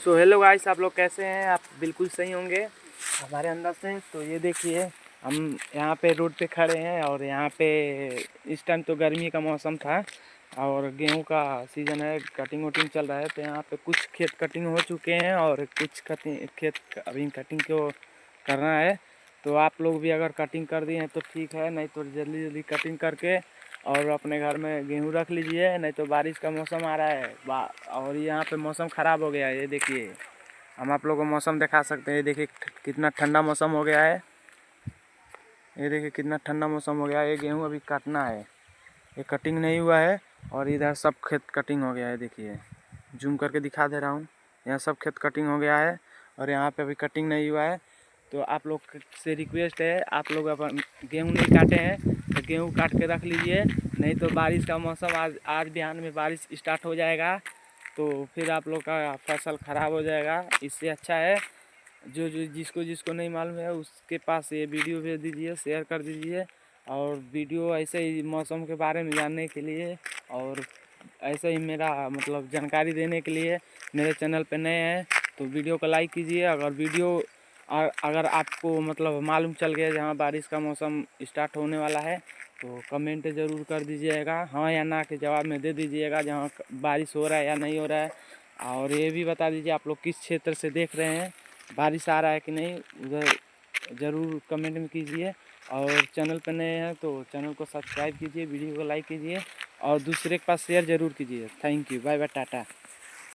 So hello guys, आप लोग कैसे हैं? आप बिल्कुल सही होंगे हमारे अंदर से। तो ये देखिए, हम यहाँ पे रोड पे खड़े हैं और यहाँ पे इस टाइम तो गर्मी का मौसम था और गेहूं का सीज़न है, कटिंग वटिंग चल रहा है। तो यहाँ पे कुछ खेत कटिंग हो चुके हैं और कुछ खेत अभी कटिंग को करना है। तो आप लोग भी अगर कटिंग कर दिए हैं तो ठीक है, नहीं तो जल्दी जल्दी कटिंग करके और अपने घर में गेहूं रख लीजिए, नहीं तो बारिश का मौसम आ रहा है और यहाँ पे मौसम ख़राब हो गया है। ये देखिए, हम आप लोगों को मौसम दिखा सकते हैं। ये देखिए कितना ठंडा मौसम हो गया है। ये देखिए कितना ठंडा मौसम हो गया है। ये गेहूं अभी काटना है, ये कटिंग नहीं हुआ है और इधर सब खेत कटिंग हो गया है। देखिए जूम करके दिखा दे रहा हूँ, यहाँ सब खेत कटिंग हो गया है और यहाँ पे अभी कटिंग नहीं हुआ है। तो आप लोग से रिक्वेस्ट है, आप लोग अपन गेहूं नहीं काटे हैं तो गेहूं काट के रख लीजिए, नहीं तो बारिश का मौसम आज बिहान में बारिश स्टार्ट हो जाएगा तो फिर आप लोग का फसल ख़राब हो जाएगा। इससे अच्छा है जो जिसको जिसको नहीं मालूम है उसके पास ये वीडियो भेज दीजिए, शेयर कर दीजिए। और वीडियो ऐसे ही मौसम के बारे में जानने के लिए और ऐसे ही मेरा मतलब जानकारी देने के लिए मेरे चैनल पे नए हैं तो वीडियो को लाइक कीजिए। अगर आपको मतलब मालूम चल गया जहाँ बारिश का मौसम स्टार्ट होने वाला है तो कमेंट ज़रूर कर दीजिएगा, हाँ या ना के जवाब में दे दीजिएगा जहाँ बारिश हो रहा है या नहीं हो रहा है। और ये भी बता दीजिए आप लोग किस क्षेत्र से देख रहे हैं, बारिश आ रहा है कि नहीं, उधर ज़रूर कमेंट में कीजिए। और चैनल पर नए हैं तो चैनल को सब्सक्राइब कीजिए, वीडियो को लाइक कीजिए और दूसरे के पास शेयर ज़रूर कीजिए। Thank you, bye bye, Tata.